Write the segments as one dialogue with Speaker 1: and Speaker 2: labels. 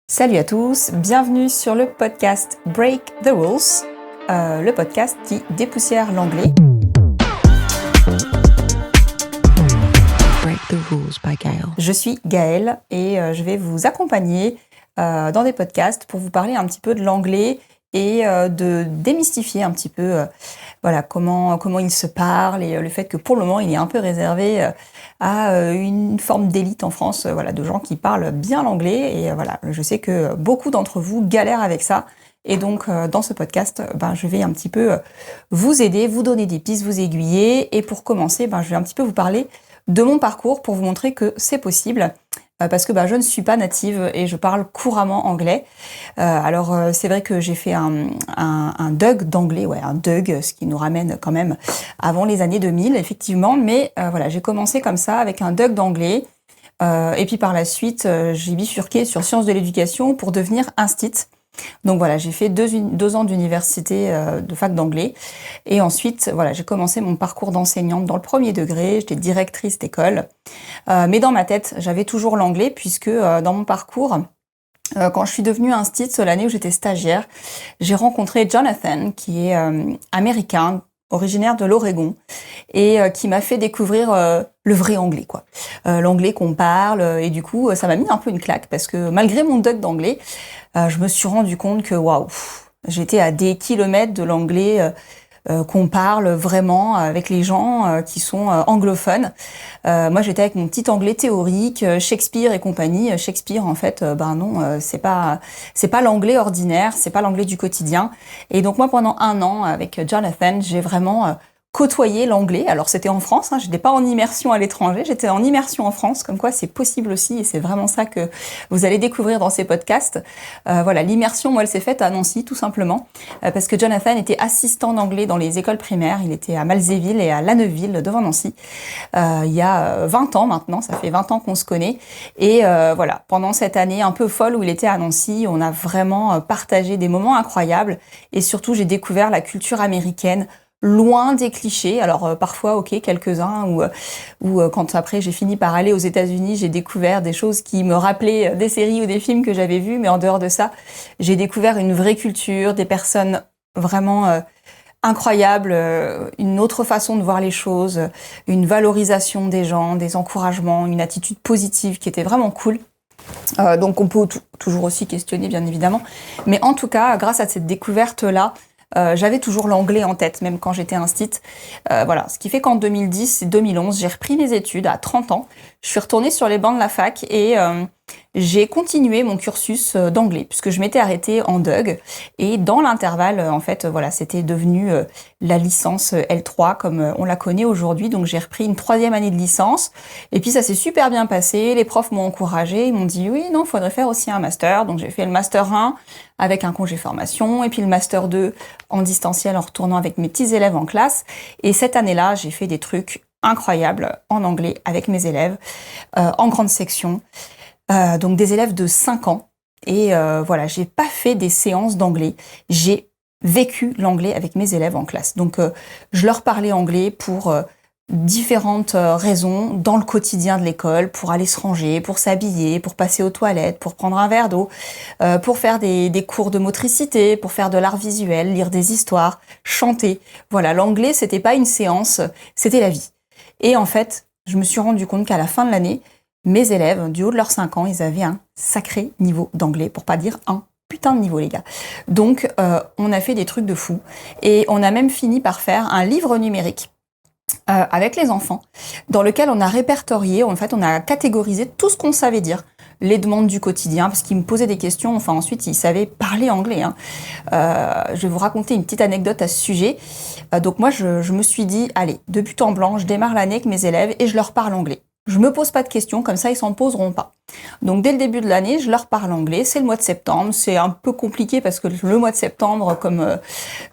Speaker 1: Salut à tous, bienvenue sur le podcast Break the Rules, le podcast qui dépoussière l'anglais.
Speaker 2: Break the Rules by Gaëlle.
Speaker 1: Je suis Gaëlle et je vais vous accompagner dans des podcasts pour vous parler un petit peu de l'anglais et de démystifier un petit peu comment il se parle et le fait que pour le moment il est un peu réservé à une forme d'élite en France, de gens qui parlent bien l'anglais et je sais que beaucoup d'entre vous galèrent avec ça. Et donc, dans ce podcast, je vais un petit peu vous aider, vous donner des pistes, vous aiguiller. Et pour commencer, je vais un petit peu vous parler de mon parcours pour vous montrer que c'est possible. Parce que je ne suis pas native et je parle couramment anglais. C'est vrai que j'ai fait un DUG d'anglais, un DUG, ce qui nous ramène quand même avant les années 2000, effectivement. Mais j'ai commencé comme ça avec un DUG d'anglais. Et puis par la suite, j'ai bifurqué sur sciences de l'éducation pour devenir instit. Donc j'ai fait deux ans d'université de fac d'anglais. Et ensuite, j'ai commencé mon parcours d'enseignante dans le premier degré. J'étais directrice d'école. Mais dans ma tête, j'avais toujours l'anglais puisque dans mon parcours, quand je suis devenue instit, l'année où j'étais stagiaire, j'ai rencontré Jonathan, qui est américain, originaire de l'Oregon, et qui m'a fait découvrir le vrai anglais, l'anglais qu'on parle. Et du coup, ça m'a mis un peu une claque parce que malgré mon DUG d'anglais, je me suis rendu compte que j'étais à des kilomètres de l'anglais qu'on parle vraiment avec les gens qui sont anglophones. Moi, j'étais avec mon petit anglais théorique, Shakespeare et compagnie. Shakespeare, en fait, c'est pas l'anglais ordinaire, c'est pas l'anglais du quotidien. Et donc moi, pendant un an, avec Jonathan, j'ai vraiment côtoyer l'anglais. Alors c'était en France, j'étais pas en immersion à l'étranger, j'étais en immersion en France, comme quoi c'est possible aussi, et c'est vraiment ça que vous allez découvrir dans ces podcasts. L'immersion, moi, elle s'est faite à Nancy, tout simplement, parce que Jonathan était assistant d'anglais dans les écoles primaires, il était à Malzéville et à Lanneville, devant Nancy, il y a 20 ans maintenant, ça fait 20 ans qu'on se connaît, et pendant cette année un peu folle où il était à Nancy, on a vraiment partagé des moments incroyables, et surtout j'ai découvert la culture américaine, loin des clichés. Alors parfois, quelques-uns, ou quand après j'ai fini par aller aux États-Unis, j'ai découvert des choses qui me rappelaient des séries ou des films que j'avais vus, mais en dehors de ça, j'ai découvert une vraie culture, des personnes vraiment incroyables, une autre façon de voir les choses, une valorisation des gens, des encouragements, une attitude positive qui était vraiment cool. Donc on peut toujours aussi questionner, bien évidemment, mais en tout cas, grâce à cette découverte-là, j'avais toujours l'anglais en tête, même quand j'étais instit. Ce qui fait qu'en 2010 et 2011, j'ai repris mes études à 30 ans. Je suis retournée sur les bancs de la fac et j'ai continué mon cursus d'anglais, puisque je m'étais arrêtée en DUG. Et dans l'intervalle, c'était devenu la licence L3, comme on la connaît aujourd'hui. Donc j'ai repris une 3e année de licence. Et puis ça s'est super bien passé. Les profs m'ont encouragée. Ils m'ont dit, oui, non, faudrait faire aussi un master. Donc j'ai fait le master 1 avec un congé formation. Et puis le master 2 en distanciel en retournant avec mes petits élèves en classe. Et cette année-là, j'ai fait des trucs incroyables en anglais avec mes élèves, en grande section. Donc des élèves de 5 ans. Et j'ai pas fait des séances d'anglais. J'ai vécu l'anglais avec mes élèves en classe. Donc je leur parlais anglais pour différentes raisons dans le quotidien de l'école, pour aller se ranger, pour s'habiller, pour passer aux toilettes, pour prendre un verre d'eau, pour faire des cours de motricité, pour faire de l'art visuel, lire des histoires, chanter. L'anglais, c'était pas une séance, c'était la vie. Et en fait, je me suis rendu compte qu'à la fin de l'année, mes élèves, du haut de leurs 5 ans, ils avaient un sacré niveau d'anglais, pour pas dire un putain de niveau, les gars. Donc, on a fait des trucs de fou. Et on a même fini par faire un livre numérique avec les enfants, dans lequel on a répertorié, on a catégorisé tout ce qu'on savait dire, les demandes du quotidien, parce qu'ils me posaient des questions, ensuite ils savaient parler anglais. Je vais vous raconter une petite anecdote à ce sujet. Donc moi, je me suis dit, allez, de but en blanc, je démarre l'année avec mes élèves et je leur parle anglais. Je me pose pas de questions, comme ça ils s'en poseront pas. Donc dès le début de l'année, je leur parle anglais. C'est le mois de septembre, c'est un peu compliqué parce que le mois de septembre, comme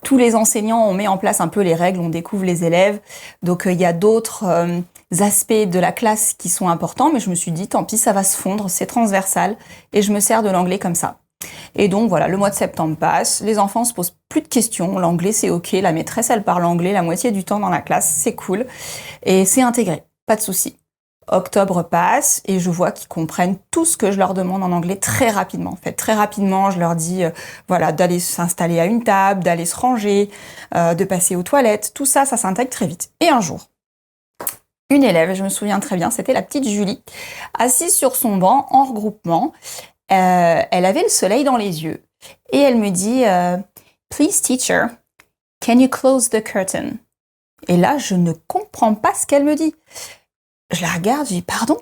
Speaker 1: tous les enseignants, on met en place un peu les règles, on découvre les élèves. Donc il y a d'autres aspects de la classe qui sont importants, mais je me suis dit, tant pis, ça va se fondre, c'est transversal, et je me sers de l'anglais comme ça. Et donc le mois de septembre passe, les enfants se posent plus de questions, l'anglais c'est ok, la maîtresse elle parle anglais la moitié du temps dans la classe, c'est cool, et c'est intégré, pas de souci. Octobre passe et je vois qu'ils comprennent tout ce que je leur demande en anglais très rapidement. En fait, très rapidement, je leur dis voilà, d'aller s'installer à une table, d'aller se ranger, de passer aux toilettes. Tout ça, ça s'intègre très vite. Et un jour, une élève, je me souviens très bien, c'était la petite Julie, assise sur son banc en regroupement. Elle avait le soleil dans les yeux et elle me dit Please teacher, can you close the curtain? Et là, je ne comprends pas ce qu'elle me dit. Je la regarde, je dis pardon.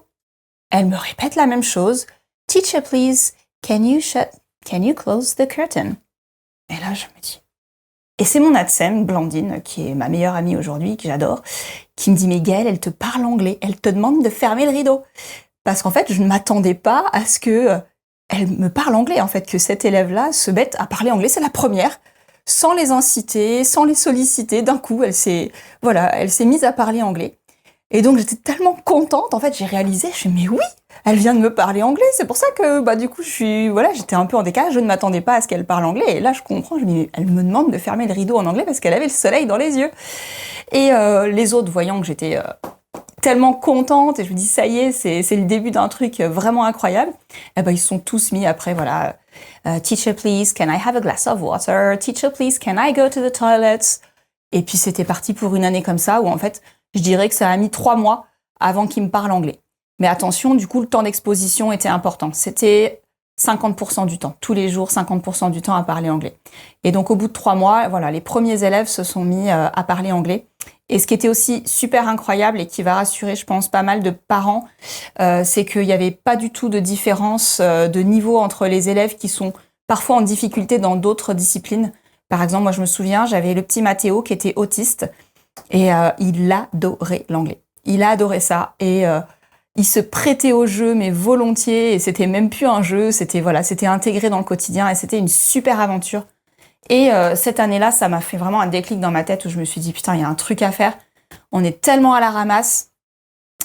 Speaker 1: Elle me répète la même chose. Teacher, please, can you close the curtain? Et là, je me dis. Et c'est mon ATSEM, Blandine, qui est ma meilleure amie aujourd'hui, que j'adore, qui me dit mais Gaëlle, elle te parle anglais, elle te demande de fermer le rideau. Parce qu'en fait, je ne m'attendais pas à ce que elle me parle anglais, en fait, que cette élève-là se mette à parler anglais. C'est la première, sans les inciter, sans les solliciter. D'un coup, elle s'est mise à parler anglais. Et donc, j'étais tellement contente. En fait, j'ai réalisé, je me suis dit, mais oui, elle vient de me parler anglais. C'est pour ça que, du coup, j'étais un peu en décalage. Je ne m'attendais pas à ce qu'elle parle anglais. Et là, je comprends. Je me dis, elle me demande de fermer le rideau en anglais parce qu'elle avait le soleil dans les yeux. Et les autres, voyant que j'étais tellement contente, et je me dis, ça y est, c'est le début d'un truc vraiment incroyable. Et ben, ils se sont tous mis après, voilà. Teacher, please, can I have a glass of water? Teacher, please, can I go to the toilets? Et puis, c'était parti pour une année comme ça, où en fait, je dirais que ça a mis 3 mois avant qu'ils me parlent anglais. Mais attention, du coup, le temps d'exposition était important. C'était 50% du temps. Tous les jours, 50% du temps à parler anglais. Et donc, au bout de 3 mois, voilà, les premiers élèves se sont mis à parler anglais. Et ce qui était aussi super incroyable et qui va rassurer, je pense, pas mal de parents, c'est qu'il n'y avait pas du tout de différence de niveau entre les élèves qui sont parfois en difficulté dans d'autres disciplines. Par exemple, moi, je me souviens, j'avais le petit Mathéo qui était autiste et il adorait l'anglais. Il a adoré ça et il se prêtait au jeu, mais volontiers. Et c'était même plus un jeu, c'était intégré dans le quotidien et c'était une super aventure. Et cette année-là, ça m'a fait vraiment un déclic dans ma tête où je me suis dit, putain, il y a un truc à faire. On est tellement à la ramasse.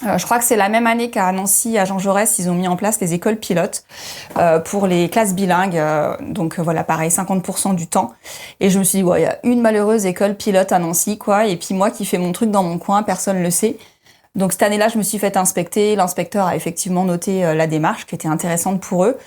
Speaker 1: Je crois que c'est la même année qu'à Nancy, à Jean Jaurès, ils ont mis en place les écoles pilotes pour les classes bilingues. Donc voilà, pareil, 50% du temps. Et je me suis dit, ouais, il y a une malheureuse école pilote à Nancy, quoi. Et puis moi qui fais mon truc dans mon coin, personne ne le sait. Donc cette année-là, je me suis fait inspecter. L'inspecteur a effectivement noté la démarche qui était intéressante pour eux.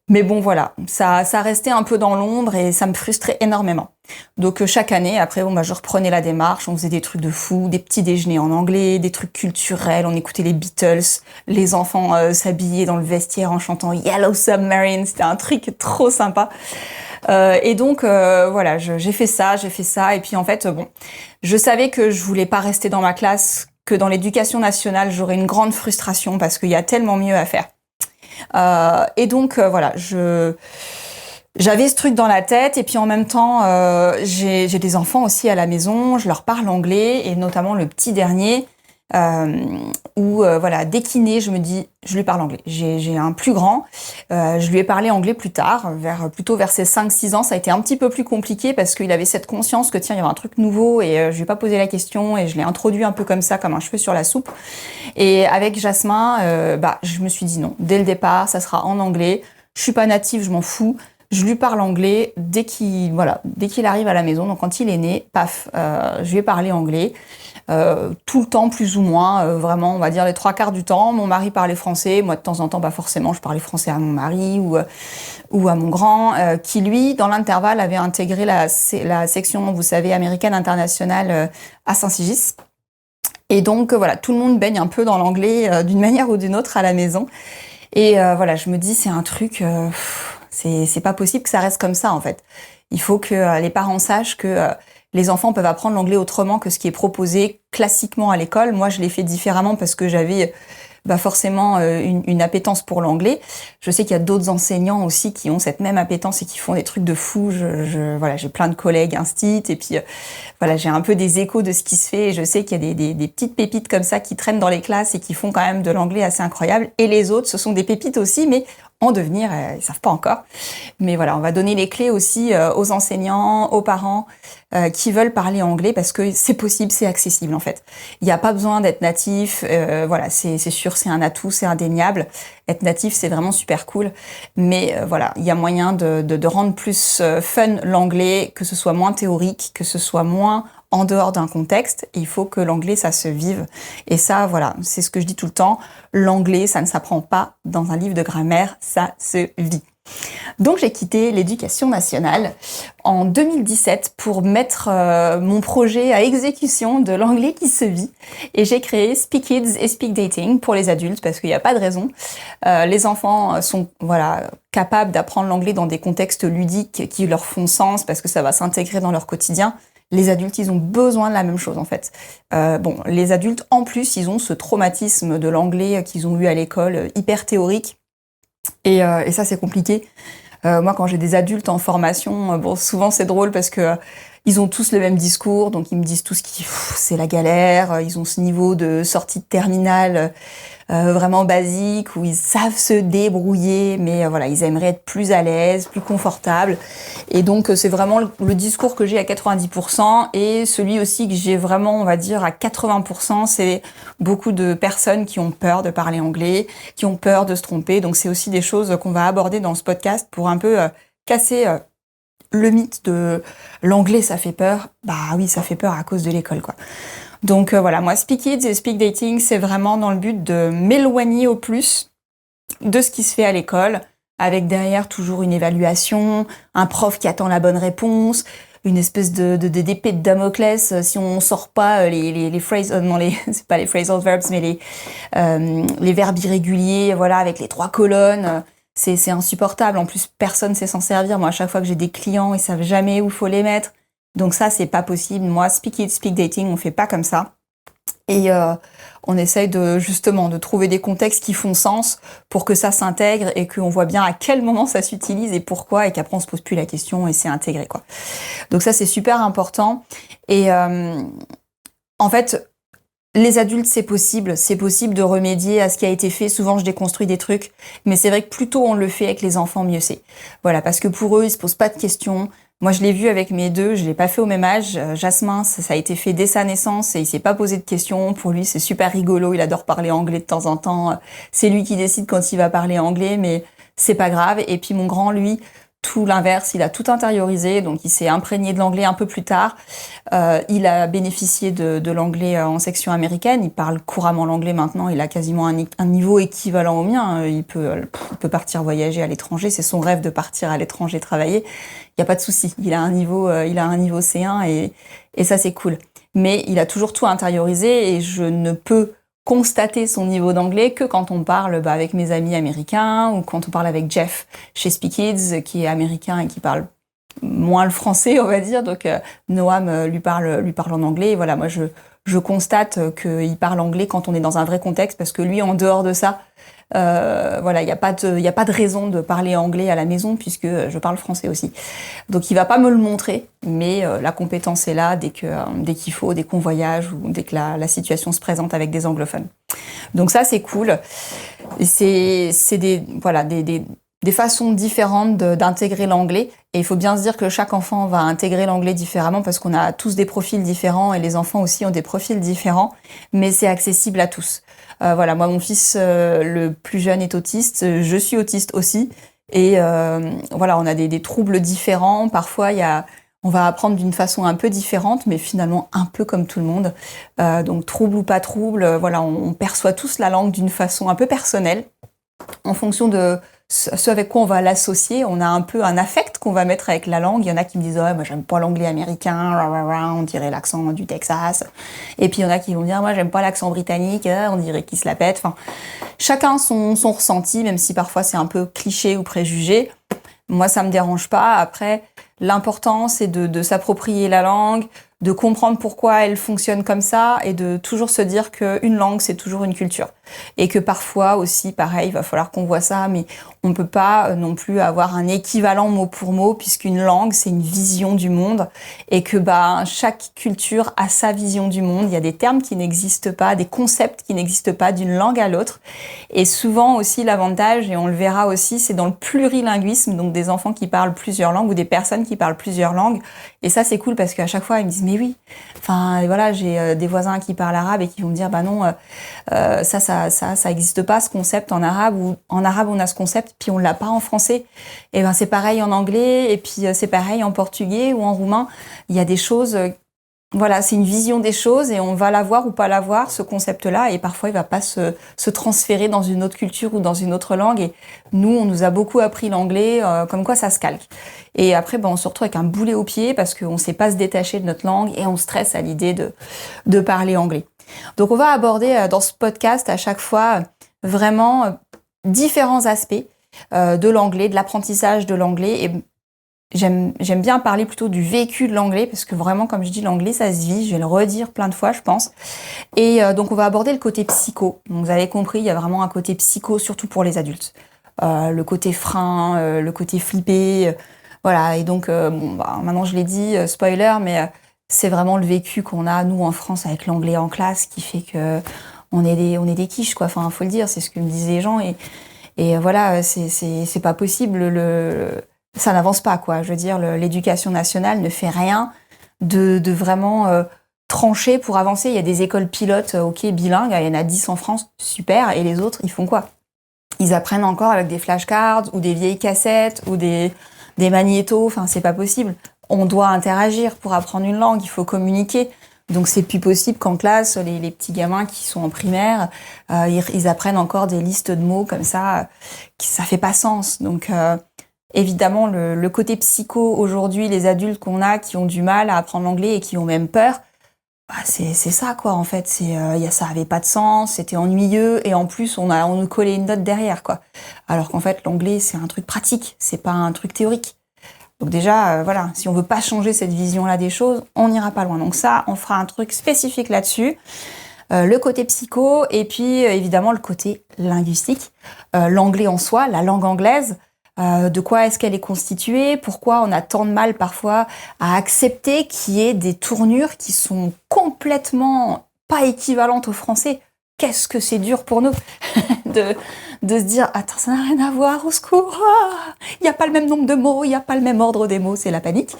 Speaker 1: Mais bon, voilà, ça restait un peu dans l'ombre et ça me frustrait énormément. Donc chaque année, après, je reprenais la démarche, on faisait des trucs de fou, des petits déjeuners en anglais, des trucs culturels, on écoutait les Beatles, les enfants s'habillaient dans le vestiaire en chantant Yellow Submarine, c'était un truc trop sympa. Et donc voilà, j'ai fait ça, et puis en fait, je savais que je voulais pas rester dans ma classe, que dans l'éducation nationale, j'aurais une grande frustration parce qu'il y a tellement mieux à faire. Et donc voilà, j'avais ce truc dans la tête et puis en même temps j'ai des enfants aussi à la maison, je leur parle anglais et notamment le petit dernier où voilà, dès qu'il naît, je me dis je lui parle anglais. J'ai un plus grand, je lui ai parlé anglais plus tard, plutôt vers ses 5-6 ans, ça a été un petit peu plus compliqué parce qu'il avait cette conscience que tiens, il y avait un truc nouveau et je lui ai pas posé la question et je l'ai introduit un peu comme ça, comme un cheveu sur la soupe. Et avec Jasmin, je me suis dit non, dès le départ, ça sera en anglais. Je suis pas native, je m'en fous. Je lui parle anglais dès qu'il arrive à la maison. Donc quand il est né, paf, je lui ai parlé anglais. Tout le temps, plus ou moins, vraiment, on va dire les 3/4 du temps. Mon mari parlait français. Moi, de temps en temps, forcément, je parlais français à mon mari ou à mon grand, qui lui, dans l'intervalle, avait intégré la section, vous savez, américaine internationale à Saint-Cygis. Et donc, voilà, tout le monde baigne un peu dans l'anglais d'une manière ou d'une autre à la maison. Et voilà, je me dis, c'est un truc, c'est pas possible que ça reste comme ça, en fait. Il faut que les parents sachent que les enfants peuvent apprendre l'anglais autrement que ce qui est proposé classiquement à l'école. Moi, je l'ai fait différemment parce que j'avais forcément une appétence pour l'anglais. Je sais qu'il y a d'autres enseignants aussi qui ont cette même appétence et qui font des trucs de fou. Voilà, j'ai plein de collègues instit et puis voilà, j'ai un peu des échos de ce qui se fait. Et je sais qu'il y a des petites pépites comme ça qui traînent dans les classes et qui font quand même de l'anglais assez incroyable. Et les autres, ce sont des pépites aussi, mais en devenir, ils savent pas encore. Mais voilà, on va donner les clés aussi aux enseignants, aux parents qui veulent parler anglais parce que c'est possible, c'est accessible en fait. Il n'y a pas besoin d'être natif, voilà, c'est sûr, c'est un atout, c'est indéniable. Être natif, c'est vraiment super cool. Mais voilà, il y a moyen de rendre plus fun l'anglais, que ce soit moins théorique, que ce soit moins en dehors d'un contexte. Et il faut que l'anglais, ça se vive. Et ça, voilà, c'est ce que je dis tout le temps. L'anglais, ça ne s'apprend pas dans un livre de grammaire, ça se vit. Donc j'ai quitté l'éducation nationale en 2017 pour mettre mon projet à exécution de l'anglais qui se vit. Et j'ai créé Speak Kids et Speak Dating pour les adultes parce qu'il n'y a pas de raison. Les enfants sont capables d'apprendre l'anglais dans des contextes ludiques qui leur font sens parce que ça va s'intégrer dans leur quotidien. Les adultes, ils ont besoin de la même chose en fait. Les adultes, en plus, ils ont ce traumatisme de l'anglais qu'ils ont eu à l'école, hyper théorique. Et ça, c'est compliqué. Moi, quand j'ai des adultes en formation, souvent c'est drôle parce que ils ont tous le même discours, donc ils me disent tous que c'est la galère. Ils ont ce niveau de sortie de terminale vraiment basique où ils savent se débrouiller, mais voilà, ils aimeraient être plus à l'aise, plus confortables. Et donc c'est vraiment le discours que j'ai à 90% et celui aussi que j'ai vraiment, on va dire, à 80%, c'est beaucoup de personnes qui ont peur de parler anglais, qui ont peur de se tromper. Donc c'est aussi des choses qu'on va aborder dans ce podcast pour un peu casser le mythe de l'anglais, ça fait peur. Bah oui, ça fait peur à cause de l'école, quoi. Donc voilà, moi, Speak Kids et Speak Dating, c'est vraiment dans le but de m'éloigner au plus de ce qui se fait à l'école, avec derrière toujours une évaluation, un prof qui attend la bonne réponse, une espèce d'épée de Damoclès si on sort pas les phrases, non c'est pas les phrasal verbs, mais les verbes irréguliers, voilà, avec les 3 colonnes. C'est insupportable. En plus, personne sait s'en servir. Moi, à chaque fois que j'ai des clients, ils savent jamais où faut les mettre. Donc ça, c'est pas possible. Moi, Speak It, Speak Dating, on fait pas comme ça. Et on essaye justement de trouver des contextes qui font sens pour que ça s'intègre et qu'on voit bien à quel moment ça s'utilise et pourquoi, et qu'après on se pose plus la question et c'est intégré, quoi. Donc ça, c'est super important. Et en fait, les adultes, c'est possible de remédier à ce qui a été fait. Souvent, je déconstruis des trucs, mais c'est vrai que plus tôt on le fait avec les enfants, mieux c'est. Voilà, parce que pour eux, ils se posent pas de questions. Moi, je l'ai vu avec mes deux, je l'ai pas fait au même âge. Jasmin, ça a été fait dès sa naissance et il s'est pas posé de questions. Pour lui, c'est super rigolo, il adore parler anglais de temps en temps. C'est lui qui décide quand il va parler anglais, mais c'est pas grave. Et puis mon grand, lui, tout l'inverse, il a tout intériorisé, donc il s'est imprégné de l'anglais un peu plus tard. Il a bénéficié de l'anglais en section américaine, il parle couramment l'anglais maintenant, il a quasiment un niveau équivalent au mien. Il peut partir voyager à l'étranger, c'est son rêve de partir à l'étranger travailler. Il n'y a pas de souci, il a un niveau C1 et ça c'est cool. Mais il a toujours tout intériorisé et je ne peux constater son niveau d'anglais que quand on parle avec mes amis américains ou quand on parle avec Jeff chez Speak Kids qui est américain et qui parle moins le français, on va dire. Donc Noam lui parle en anglais. Et voilà, moi je constate qu'il parle anglais quand on est dans un vrai contexte parce que lui, en dehors de ça, voilà, il y a pas de raison de parler anglais à la maison puisque je parle français aussi. Donc il va pas me le montrer, mais la compétence est là dès qu'il faut, dès qu'on voyage ou dès que la situation se présente avec des anglophones. Donc ça c'est cool. Et c'est des façons différentes d'intégrer l'anglais. Et il faut bien se dire que chaque enfant va intégrer l'anglais différemment parce qu'on a tous des profils différents et les enfants aussi ont des profils différents, mais c'est accessible à tous. Voilà, moi mon fils le plus jeune est autiste, je suis autiste aussi. Et voilà, on a des troubles différents. Parfois, on va apprendre d'une façon un peu différente, mais finalement un peu comme tout le monde. Donc trouble ou pas trouble, voilà, on perçoit tous la langue d'une façon un peu personnelle en fonction de ce avec quoi on va l'associer. On a un peu un affect qu'on va mettre avec la langue. Il y en a qui me disent « Ouais, moi j'aime pas l'anglais américain, on dirait l'accent du Texas. » Et puis il y en a qui vont dire « Moi j'aime pas l'accent britannique, on dirait qu'il se la pète. » Enfin, chacun son ressenti, même si parfois c'est un peu cliché ou préjugé. Moi ça me dérange pas. Après, l'important c'est de s'approprier la langue, de comprendre pourquoi elle fonctionne comme ça et de toujours se dire qu'une langue, c'est toujours une culture. Et que parfois aussi, pareil, il va falloir qu'on voit ça, mais on ne peut pas non plus avoir un équivalent mot pour mot puisqu'une langue, c'est une vision du monde et que chaque culture a sa vision du monde. Il y a des termes qui n'existent pas, des concepts qui n'existent pas d'une langue à l'autre. Et souvent aussi, l'avantage, et on le verra aussi, c'est dans le plurilinguisme, donc des enfants qui parlent plusieurs langues ou des personnes qui parlent plusieurs langues. Et ça, c'est cool parce qu'à chaque fois, ils me disent mais oui, enfin voilà, j'ai des voisins qui parlent arabe et qui vont me dire bah non, ça existe pas ce concept en arabe, ou en arabe on a ce concept puis on l'a pas en français. Et c'est pareil en anglais et puis c'est pareil en portugais ou en roumain. Il y a des choses voilà, c'est une vision des choses et on va l'avoir ou pas l'avoir, ce concept-là, et parfois il va pas se transférer dans une autre culture ou dans une autre langue. Et nous, on nous a beaucoup appris l'anglais, comme quoi ça se calque. Et après, on se retrouve avec un boulet au pied parce qu'on sait pas se détacher de notre langue et on stresse à l'idée de parler anglais. Donc on va aborder dans ce podcast à chaque fois vraiment différents aspects de l'anglais, de l'apprentissage de l'anglais. Et j'aime bien parler plutôt du vécu de l'anglais parce que vraiment, comme je dis, l'anglais, ça se vit. Je vais le redire plein de fois, je pense. Et donc, on va aborder le côté psycho. Donc, vous avez compris, il y a vraiment un côté psycho, surtout pour les adultes. Le côté frein, le côté flippé. Voilà. Et donc, maintenant, je l'ai dit, spoiler, mais c'est vraiment le vécu qu'on a, nous, en France, avec l'anglais en classe, qui fait que on est des quiches, quoi. Enfin, faut le dire, c'est ce que me disaient les gens. Et voilà, c'est pas possible. Ça n'avance pas, quoi. Je veux dire, l'éducation nationale ne fait rien de vraiment trancher pour avancer. Il y a des écoles pilotes, ok, bilingues, il y en a 10 en France, super, et les autres, ils font quoi? Ils apprennent encore avec des flashcards, ou des vieilles cassettes, ou des magnétos, enfin, c'est pas possible. On doit interagir pour apprendre une langue, il faut communiquer. Donc c'est plus possible qu'en classe, les petits gamins qui sont en primaire, ils apprennent encore des listes de mots comme ça, ça fait pas sens. Donc évidemment, le côté psycho aujourd'hui, les adultes qu'on a qui ont du mal à apprendre l'anglais et qui ont même peur, c'est ça, quoi, en fait. Ça avait pas de sens, c'était ennuyeux, et en plus, on nous collait une note derrière, quoi. Alors qu'en fait, l'anglais, c'est un truc pratique, c'est pas un truc théorique. Donc déjà, voilà, si on veut pas changer cette vision-là des choses, on n'ira pas loin. Donc ça, on fera un truc spécifique là-dessus. Le côté psycho, et puis évidemment le côté linguistique. L'anglais en soi, la langue anglaise, de quoi est-ce qu'elle est constituée, pourquoi on a tant de mal parfois à accepter qu'il y ait des tournures qui sont complètement pas équivalentes au français. Qu'est-ce que c'est dur pour nous de se dire « Attends, ça n'a rien à voir, au secours, il n'y a pas le même nombre de mots, il n'y a pas le même ordre des mots, c'est la panique ».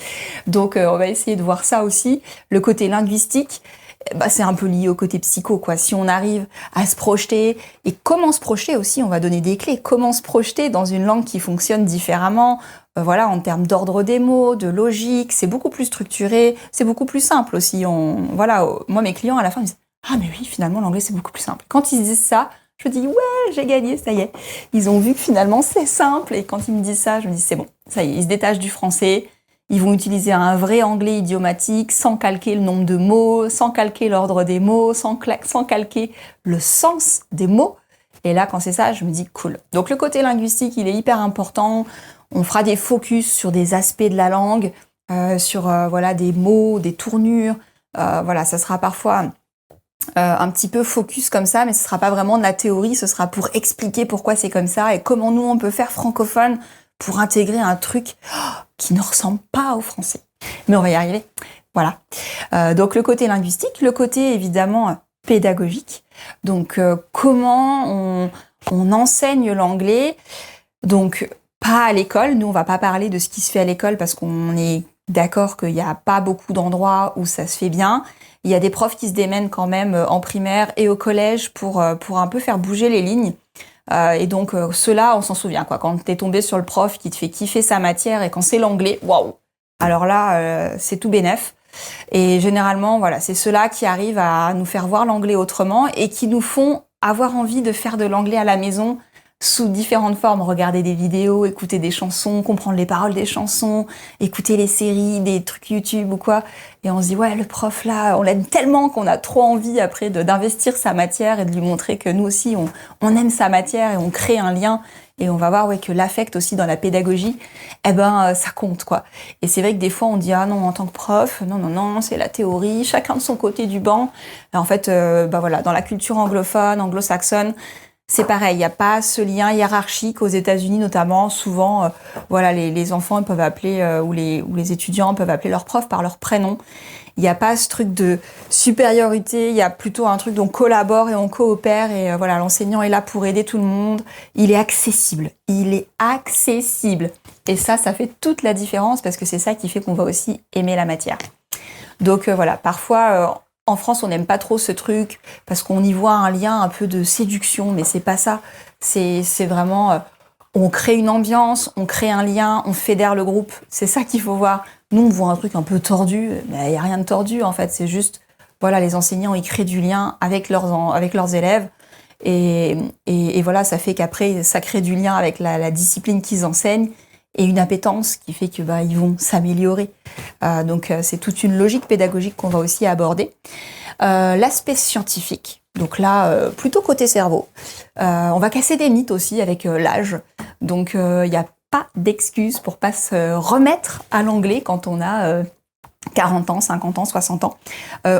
Speaker 1: Donc on va essayer de voir ça aussi. Le côté linguistique, c'est un peu lié au côté psycho, quoi. Si on arrive à se projeter, et comment se projeter aussi, on va donner des clés. Comment se projeter dans une langue qui fonctionne différemment, voilà, en termes d'ordre des mots, de logique, c'est beaucoup plus structuré, c'est beaucoup plus simple aussi. Voilà, moi, mes clients, à la fin, ils disent « Ah, mais oui, finalement, l'anglais, c'est beaucoup plus simple ». Quand ils disent ça, je me dis « Ouais, j'ai gagné, ça y est ». Ils ont vu que finalement, c'est simple, et quand ils me disent ça, je me dis « C'est bon, ça y est, ils se détachent du français ». Ils vont utiliser un vrai anglais idiomatique, sans calquer le nombre de mots, sans calquer l'ordre des mots, sans calquer le sens des mots. Et là, quand c'est ça, je me dis cool. Donc le côté linguistique, il est hyper important. On fera des focus sur des aspects de la langue, sur voilà, des mots, des tournures. Voilà, ça sera parfois un petit peu focus comme ça, mais ce sera pas vraiment de la théorie. Ce sera pour expliquer pourquoi c'est comme ça et comment nous, on peut faire francophone pour intégrer un truc qui ne ressemble pas au français. Mais on va y arriver. Voilà. Donc le côté linguistique, le côté évidemment pédagogique. Donc comment on enseigne l'anglais. Donc pas à l'école. Nous, on va pas parler de ce qui se fait à l'école parce qu'on est d'accord qu'il n'y a pas beaucoup d'endroits où ça se fait bien. Il y a des profs qui se démènent quand même en primaire et au collège pour un peu faire bouger les lignes. Et donc, ceux-là, on s'en souvient, quoi. Quand t'es tombé sur le prof qui te fait kiffer sa matière et quand c'est l'anglais, waouh! Alors là, c'est tout bénef. Et généralement, voilà, c'est ceux-là qui arrivent à nous faire voir l'anglais autrement et qui nous font avoir envie de faire de l'anglais à la maison sous différentes formes. Regarder des vidéos, écouter des chansons, comprendre les paroles des chansons, écouter les séries, des trucs YouTube ou quoi. Et on se dit, ouais, le prof là, on l'aime tellement qu'on a trop envie après d'investir sa matière et de lui montrer que nous aussi, on aime sa matière et on crée un lien. Et on va voir que l'affect aussi dans la pédagogie, ça compte, quoi. Et c'est vrai que des fois, on dit, ah non, en tant que prof, non, c'est la théorie, chacun de son côté du banc. Et en fait, voilà, dans la culture anglophone, anglo-saxonne, c'est pareil, il n'y a pas ce lien hiérarchique aux États-Unis notamment. Souvent, voilà, les enfants ils peuvent appeler ou les étudiants peuvent appeler leur prof par leur prénom. Il n'y a pas ce truc de supériorité. Il y a plutôt un truc dont on collabore et on coopère. Et voilà, l'enseignant est là pour aider tout le monde. Il est accessible. Et ça fait toute la différence parce que c'est ça qui fait qu'on va aussi aimer la matière. Donc voilà, parfois. En France, on n'aime pas trop ce truc parce qu'on y voit un lien un peu de séduction, mais c'est pas ça. C'est vraiment, on crée une ambiance, on crée un lien, on fédère le groupe. C'est ça qu'il faut voir. Nous, on voit un truc un peu tordu, mais il n'y a rien de tordu en fait, c'est juste, voilà, les enseignants, ils créent du lien avec leurs élèves, et voilà, ça fait qu'après, ça crée du lien avec la discipline qu'ils enseignent, et une appétence qui fait que ils vont s'améliorer. Donc c'est toute une logique pédagogique qu'on va aussi aborder. L'aspect scientifique, donc là, plutôt côté cerveau. On va casser des mythes aussi avec l'âge. Donc il n'y a pas d'excuse pour pas se remettre à l'anglais quand on a 40 ans, 50 ans, 60 ans.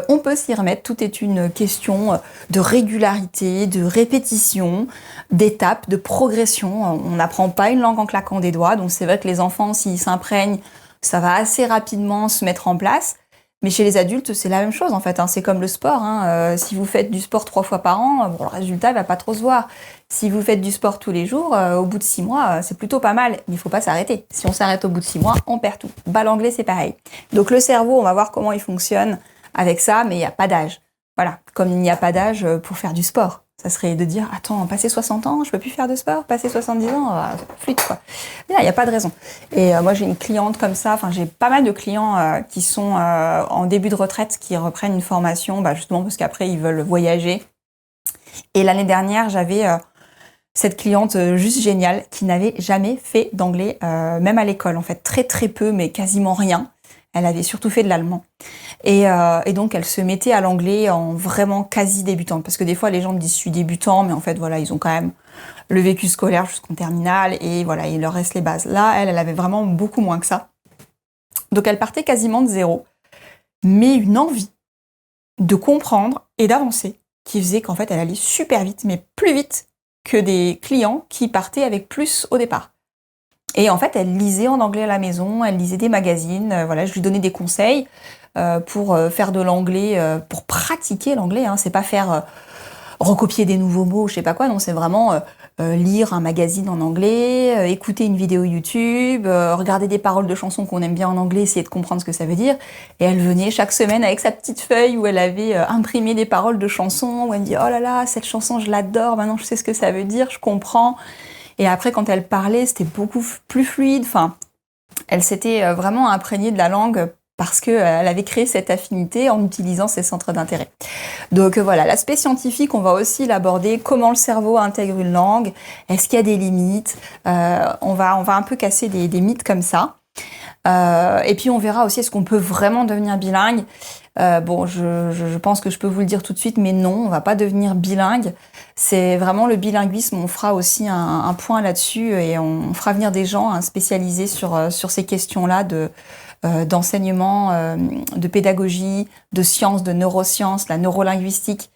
Speaker 1: On peut s'y remettre, tout est une question de régularité, de répétition, d'étapes, de progression. On n'apprend pas une langue en claquant des doigts, donc c'est vrai que les enfants, s'ils s'imprègnent, ça va assez rapidement se mettre en place. Mais chez les adultes, c'est la même chose en fait, hein. C'est comme le sport, hein. Si vous faites du sport 3 fois par an, bon, le résultat il va pas trop se voir. Si vous faites du sport tous les jours, au bout de 6 mois, c'est plutôt pas mal. Mais il faut pas s'arrêter. Si on s'arrête au bout de 6 mois, on perd tout. Bah, l'anglais, c'est pareil. Donc le cerveau, on va voir comment il fonctionne avec ça, mais il n'y a pas d'âge. Voilà, comme il n'y a pas d'âge pour faire du sport. Ça serait de dire, attends, passer 60 ans, je peux plus faire de sport, passer 70 ans, flûte quoi. Mais là, il n'y a pas de raison. Et moi, j'ai une cliente comme ça, enfin, j'ai pas mal de clients qui sont en début de retraite, qui reprennent une formation, justement parce qu'après, ils veulent voyager. Et l'année dernière, j'avais cette cliente juste géniale qui n'avait jamais fait d'anglais, même à l'école, en fait, très très peu, mais quasiment rien. Elle avait surtout fait de l'allemand. Et donc, elle se mettait à l'anglais en vraiment quasi débutante. Parce que des fois, les gens me disent « je suis débutant », mais en fait, voilà, ils ont quand même le vécu scolaire jusqu'en terminale, et voilà, il leur reste les bases. Là, elle avait vraiment beaucoup moins que ça. Donc, elle partait quasiment de zéro, mais une envie de comprendre et d'avancer qui faisait qu'en fait, elle allait super vite, mais plus vite que des clients qui partaient avec plus au départ. Et en fait, elle lisait en anglais à la maison, elle lisait des magazines, voilà, je lui donnais des conseils pour faire de l'anglais, pour pratiquer l'anglais, hein. C'est pas faire recopier des nouveaux mots, je sais pas quoi, non, c'est vraiment lire un magazine en anglais, écouter une vidéo YouTube, regarder des paroles de chansons qu'on aime bien en anglais, essayer de comprendre ce que ça veut dire. Et elle venait chaque semaine avec sa petite feuille où elle avait imprimé des paroles de chansons, où elle me dit « oh là là, cette chanson, je l'adore, maintenant je sais ce que ça veut dire, je comprends ». Et après, quand elle parlait, c'était beaucoup plus fluide. Enfin, elle s'était vraiment imprégnée de la langue parce qu'elle avait créé cette affinité en utilisant ses centres d'intérêt. Donc voilà, l'aspect scientifique, on va aussi l'aborder. Comment le cerveau intègre une langue? Est-ce qu'il y a des limites? On va un peu casser des mythes comme ça. Et puis on verra aussi, est-ce qu'on peut vraiment devenir bilingue? Bon, je pense que je peux vous le dire tout de suite, mais non, on va pas devenir bilingue. C'est vraiment le bilinguisme, on fera aussi un point là-dessus, et on fera venir des gens spécialisés sur ces questions-là d'enseignement, de pédagogie, de sciences, de neurosciences, la neurolinguistique,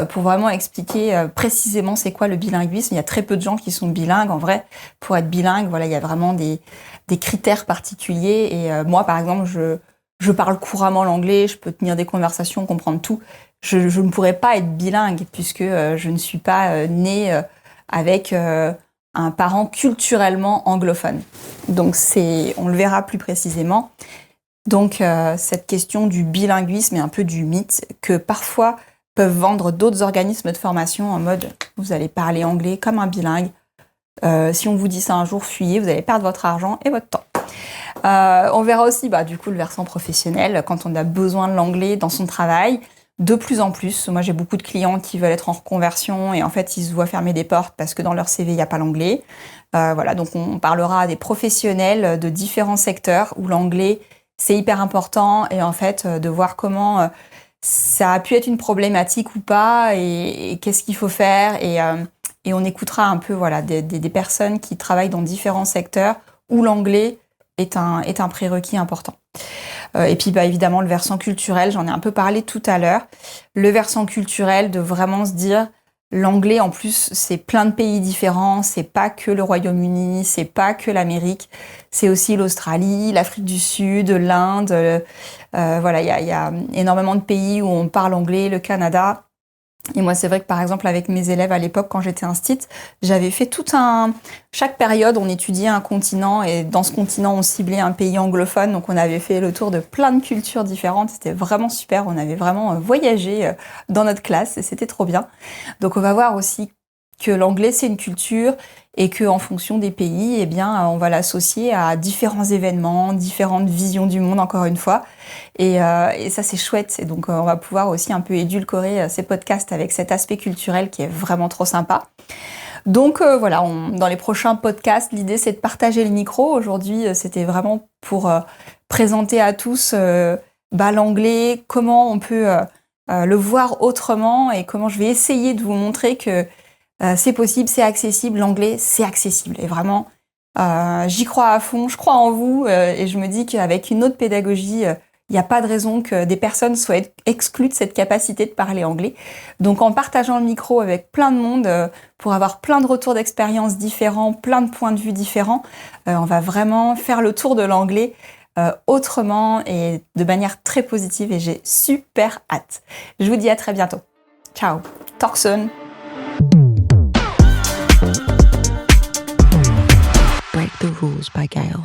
Speaker 1: pour vraiment expliquer précisément c'est quoi le bilinguisme. Il y a très peu de gens qui sont bilingues. En vrai, pour être bilingue, voilà, il y a vraiment des critères particuliers. Et moi, par exemple, je parle couramment l'anglais, je peux tenir des conversations, comprendre tout. Je ne pourrais pas être bilingue puisque je ne suis pas née avec un parent culturellement anglophone. Donc on le verra plus précisément. Donc cette question du bilinguisme est un peu du mythe que parfois peuvent vendre d'autres organismes de formation en mode vous allez parler anglais comme un bilingue. Si on vous dit ça un jour, fuyez, vous allez perdre votre argent et votre temps. On verra aussi du coup le versant professionnel quand on a besoin de l'anglais dans son travail. De plus en plus, moi j'ai beaucoup de clients qui veulent être en reconversion et en fait ils se voient fermer des portes parce que dans leur CV il n'y a pas l'anglais. Voilà, donc on parlera à des professionnels de différents secteurs où l'anglais c'est hyper important, et en fait de voir comment ça a pu être une problématique ou pas, et qu'est-ce qu'il faut faire, et on écoutera un peu voilà des personnes qui travaillent dans différents secteurs où l'anglais est un prérequis important. Et puis évidemment le versant culturel, j'en ai un peu parlé tout à l'heure. Le versant culturel, de vraiment se dire l'anglais en plus c'est plein de pays différents, c'est pas que le Royaume-Uni, c'est pas que l'Amérique, c'est aussi l'Australie, l'Afrique du Sud, l'Inde. Voilà, il y a énormément de pays où on parle anglais, le Canada. Et moi, c'est vrai que par exemple, avec mes élèves à l'époque, quand j'étais instite, j'avais fait chaque période, on étudiait un continent, et dans ce continent, on ciblait un pays anglophone. Donc, on avait fait le tour de plein de cultures différentes. C'était vraiment super. On avait vraiment voyagé dans notre classe, et c'était trop bien. Donc, on va voir aussi que l'anglais, c'est une culture, et qu'en fonction des pays, eh bien, on va l'associer à différents événements, différentes visions du monde, encore une fois. Et ça, c'est chouette. Et donc, on va pouvoir aussi un peu édulcorer ces podcasts avec cet aspect culturel qui est vraiment trop sympa. Donc voilà, dans les prochains podcasts, l'idée c'est de partager le micro. Aujourd'hui, c'était vraiment pour présenter à tous l'anglais, comment on peut le voir autrement et comment je vais essayer de vous montrer que c'est possible, c'est accessible. L'anglais, c'est accessible. Et vraiment, j'y crois à fond, je crois en vous et je me dis qu'avec une autre pédagogie, il n'y a pas de raison que des personnes soient exclues de cette capacité de parler anglais. Donc en partageant le micro avec plein de monde, pour avoir plein de retours d'expérience différents, plein de points de vue différents, on va vraiment faire le tour de l'anglais autrement et de manière très positive et j'ai super hâte. Je vous dis à très bientôt. Ciao, talk soon.
Speaker 2: Break the Rules by Gail.